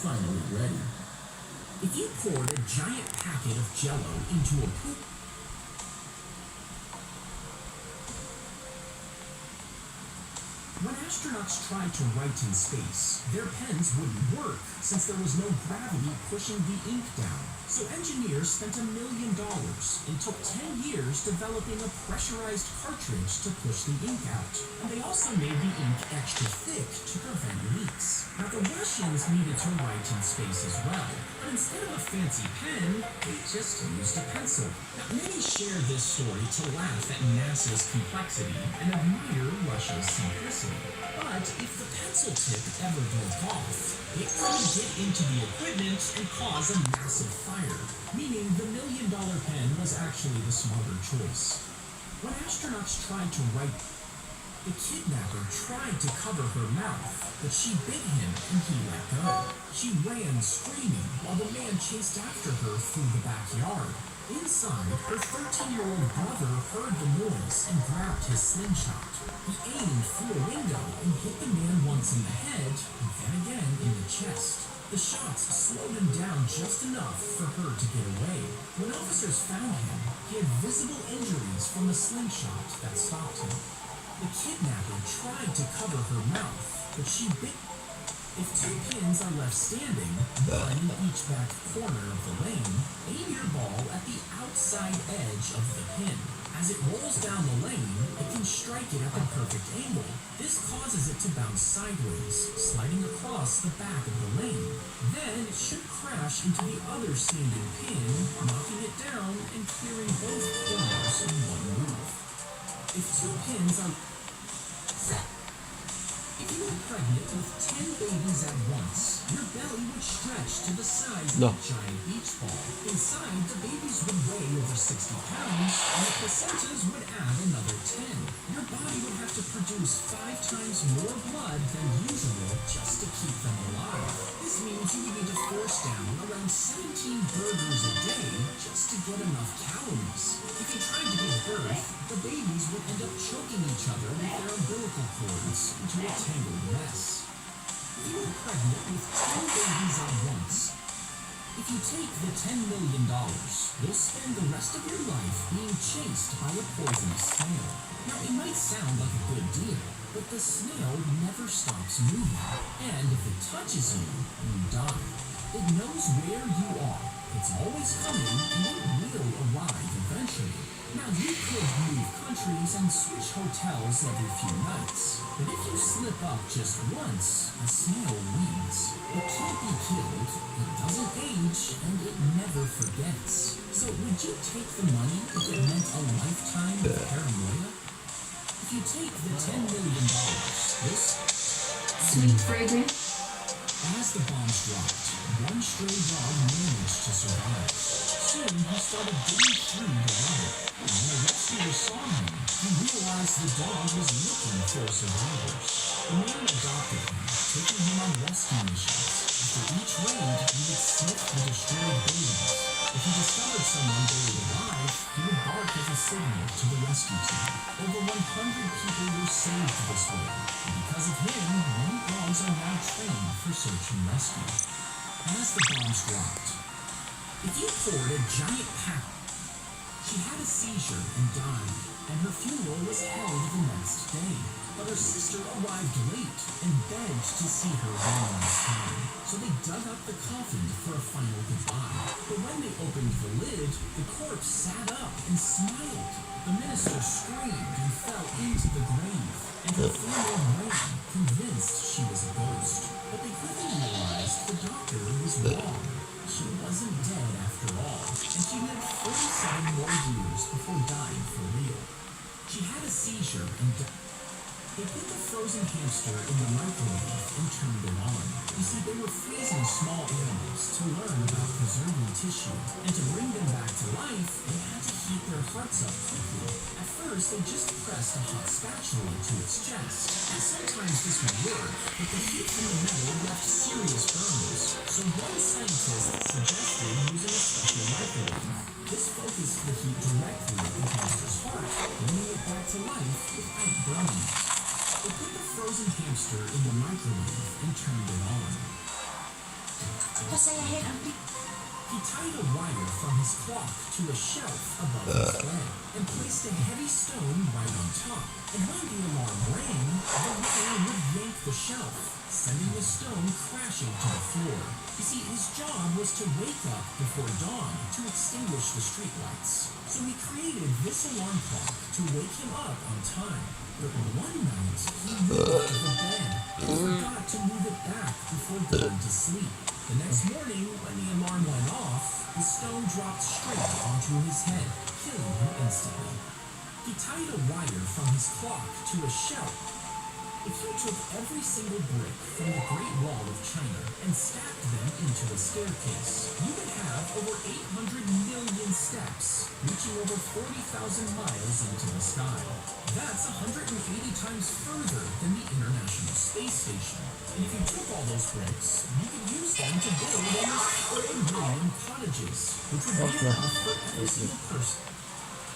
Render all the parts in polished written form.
finally ready. If you poured a giant packet of Jell-O into a poop, when astronauts tried to write in space, their pens wouldn't work since there was no gravity pushing the ink down. So engineers spent $1 million and took 10 years developing a pressurized cartridge to push the ink out. And they also made the ink extra thick to prevent leaks. Now the Russians needed to write in space as well, but instead of a fancy pen, they just used a pencil. Now many share this story to laugh at NASA's complexity and admire Russia's simplicity. But if the pencil tip ever broke off, it could get into the equipment and cause a massive fire, meaning the $1 million pen was actually the smarter choice. When astronauts tried to write, the kidnapper tried to cover her mouth, but she bit him and he let go. She ran screaming while the man chased after her through the backyard. Inside, her 13-year-old brother heard the noise and grabbed his slingshot. He aimed through a window and hit the man once in the head and then again in the chest. The shots slowed him down just enough for her to get away. When officers found him, he had visible injuries from a slingshot that stopped him. The kidnapper tried to cover her mouth, but she bit. If 2 pins are left standing, one in each back corner of the lane, aim your ball at the outside edge of the pin. As it rolls down the lane, it can strike it at the perfect angle. This causes it to bounce sideways, sliding across the back of the lane. Then it should crash into the other standing pin, knocking it down and clearing both corners in one move. If 2 pins are... If you were pregnant with 10 babies at once, your belly would stretch to the size of a giant beach ball. Inside, the babies would weigh over 60 pounds, and the placentas would add another 10. Your body would have to produce 5 times more blood than usual just to keep them alive. This means you would need to force down around 17 burgers a day just to get enough calories. If you tried to give birth, the babies would end up choking each other with their umbilical cords into a tangled mess. If you were pregnant with 10 babies at once, if you take the $10 million, you'll spend the rest of your life being chased by a poisonous snail. Now, it might sound like a good deal, but the snail never stops moving, and if it touches you, you die. It knows where you are. It's always coming, and it will arrive eventually. Now, you could move countries and switch hotels every few nights, but if you slip up just once, a snail leaves. It can't be killed, it doesn't age, and it never forgets. So would you take the money if it meant a lifetime of paranoia? If you take the $10 million, this... Sweet fragrant. As the bombs dropped, one stray dog managed to survive. Soon, he started digging through the rubble. When a rescuer saw him, he realized the dog was looking for survivors. The man adopted him, taking him on rescue missions. After each raid, he would sniff the destroyed babies. If he discovered someone buried alive, he would bark as a signal to the rescue team. Over 100 people were saved this way, and because of him, many dogs are now trained for search and rescue. As the bombs dropped, if you poured a giant pack, she had a seizure and died, and her funeral was held the next day. But her sister arrived late and begged to see her one last time. So they dug up the coffin for a final goodbye. But when they opened the lid, the corpse sat up and smiled. The minister screamed and fell into the grave, and her funeral ran, convinced she was a ghost. But they quickly realized the doctor was wrong. She wasn't dead after all, and she lived 47 more years before dying for real. She had a seizure and died. They put the frozen hamster in the microwave and turned it on. You see, they were freezing small animals to learn about preserving tissue, and to bring them back to life, they had to heat their hearts up quickly. At first, they just pressed a hot spatula to its chest, and sometimes this would work, but the heat from the metal left serious burns. So one scientist suggested using a special microwave. This focused the heat directly at the hamster's heart, bringing it back to life without burning. They put the frozen hamster in the microwave and turned it on. Pasayahin ang He tied a wire from his clock to a shelf above his bed and placed a heavy stone right on top. And when the alarm rang, the wire would yank the shelf, sending the stone crashing to the floor. You see, his job was to wake up before dawn to extinguish the streetlights. So he created this alarm clock to wake him up on time. But one night, he moved the bed and forgot to move it back before going to sleep. The next morning, when the alarm went off, the stone dropped straight onto his head, killing him instantly. He tied a wire from his clock to a shelf. If you took every single brick from the Great Wall of China and stacked them into a staircase, you would have over 800 million steps, reaching over 40,000 miles into the sky. That's 180 times further than the International Space Station. And if you took all those bricks, you could use them to build almost 40 million cottages, which would be enough for every single person.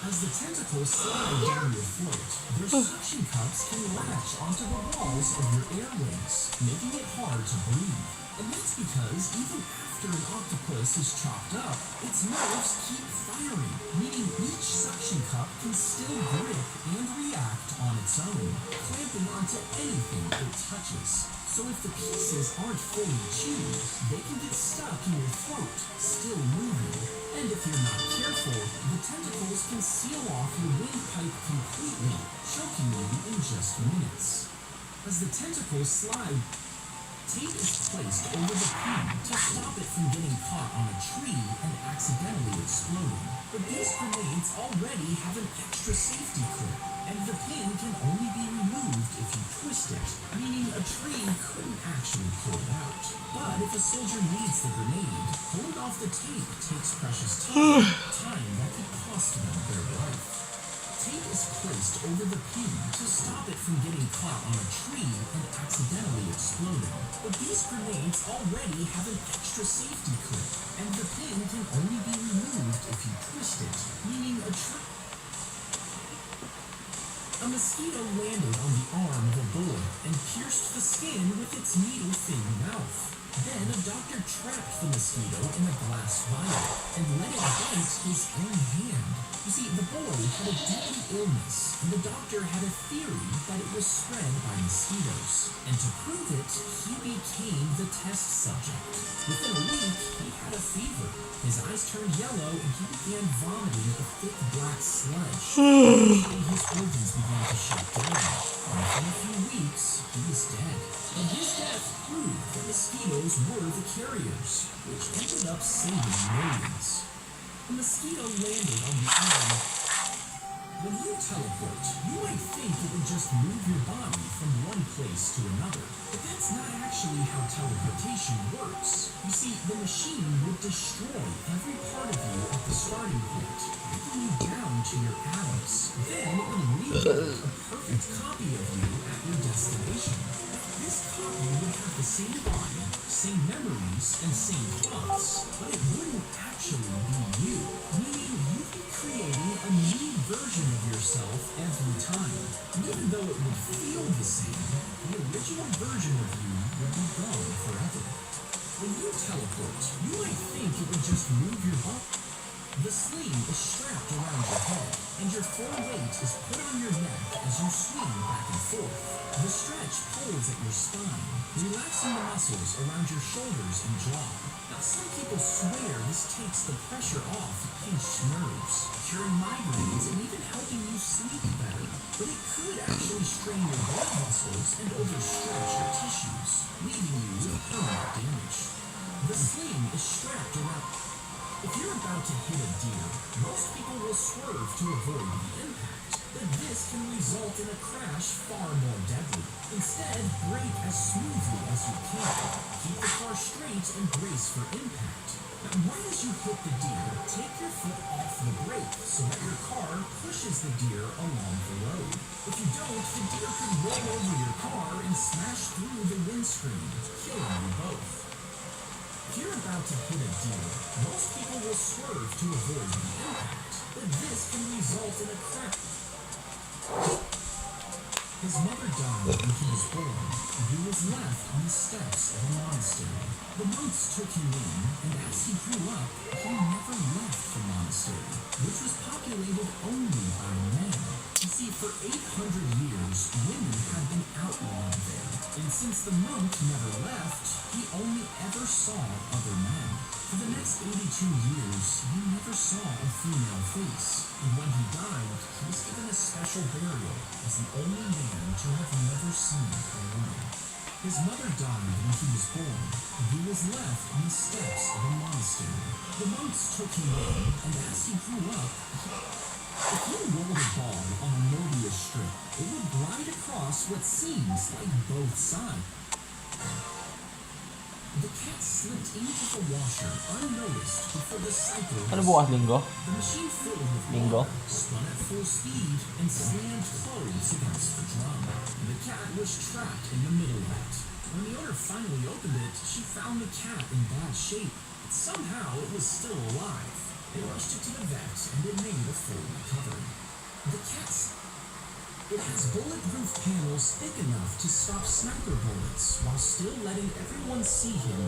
As the tentacles slide down your throat, their suction cups can latch onto the walls of your airways, making it hard to breathe. And that's because even after an octopus is chopped up, its nerves keep firing, meaning each suction cup can still grip and react on its own, clamping onto anything it touches. So if the pieces aren't fully chewed, they can get stuck in your throat, still moving. And if you're not careful, the tentacles can seal off your windpipe completely, choking you in just minutes. As the tentacles slide, tape is placed over the pin to stop it from getting caught on a tree and accidentally exploding. But these grenades already have an extra safety clip, and the pin can only be removed if you twist it, meaning a tree couldn't actually pull it out. But if a soldier needs the grenade, pulling off the tape takes precious time that could cost them their life. Tape is placed over the pin to stop it from getting caught on a tree and accidentally exploding. But these grenades already have an extra safety clip, and the pin can only be removed if you twist it, meaning a mosquito landed on the arm of a boy and pierced the skin with its needle-thin mouth. Then a doctor trapped the mosquito in a glass vial and let it bite his own hand. You see, the boy had a deadly illness, and the doctor had a theory that it was spread by mosquitoes. And to prove it, he became the test subject. Within a week, he had a fever. His eyes turned yellow, and he began vomiting a thick black sludge. Eventually, his organs began to shut down. And within a few weeks, he was dead. And his death proved that mosquitoes were the carriers, which ended up saving millions. The mosquito landed on the arm. When you teleport, you might think it would just move your body from one place to another. But that's not actually how teleportation works. You see, the machine would destroy every part of you at the starting point, breaking you down to your atoms. Then it would rebuild a perfect copy of you at your destination. This copy would have the same body, same memories, and same thoughts, but it wouldn't actually be you, meaning you'd be creating a new version of yourself every time. And even though it would feel the same, the original version of you would be gone forever. When you teleport, you might think it would just move your body. The sling is strapped around your head, and your full weight is put on your neck as you swing back and forth. The stretch pulls at your spine, relaxing the muscles around your shoulders and jaw. Now, some people swear this takes the pressure off pinched nerves, curing migraines, and even helping you sleep better. But it could actually strain your blood muscles and overstretch your tissues, leaving you with permanent damage. The sling is strapped around. If you're about to hit a deer, most people will swerve to avoid the impact, but this can result in a crash far more deadly. Instead, brake as smoothly as you can. Keep the car straight and brace for impact. Now, right as you hit the deer, take your foot off the brake so that your car pushes the deer along the road. If you don't, the deer could roll over your car and smash through the windscreen, killing you both. If you're about to hit a deer, most people will swerve to avoid the impact, but this can result in a crash. His mother died when he was born, and he was left on the steps of a monastery. The monks took him in, and as he grew up, he never left the monastery, which was populated only by men. You see, for 800 years, women had been outlawed there, and since the monk never left, he only ever saw other men. For the next 82 years, he never saw a female face, and when he died, he was given a special burial as the only man to have never seen a woman. His mother died when he was born, and he was left on the steps of a monastery. The monks took him in, and as he grew up, if you rolled a ball on a Mobius strip, it would glide across what seems like both sides. The cat slipped into the washer unnoticed before the cycle Ano bukas, linggo? The machine filled with Linggo? water, spun at full speed, and slammed clothes against the drum. The cat was trapped in the middle of it. When the owner finally opened it, she found the cat in bad shape, but somehow it was still alive. They rushed it to the vet, and it made a full recovery. It has bulletproof panels thick enough to stop sniper bullets while still letting everyone see him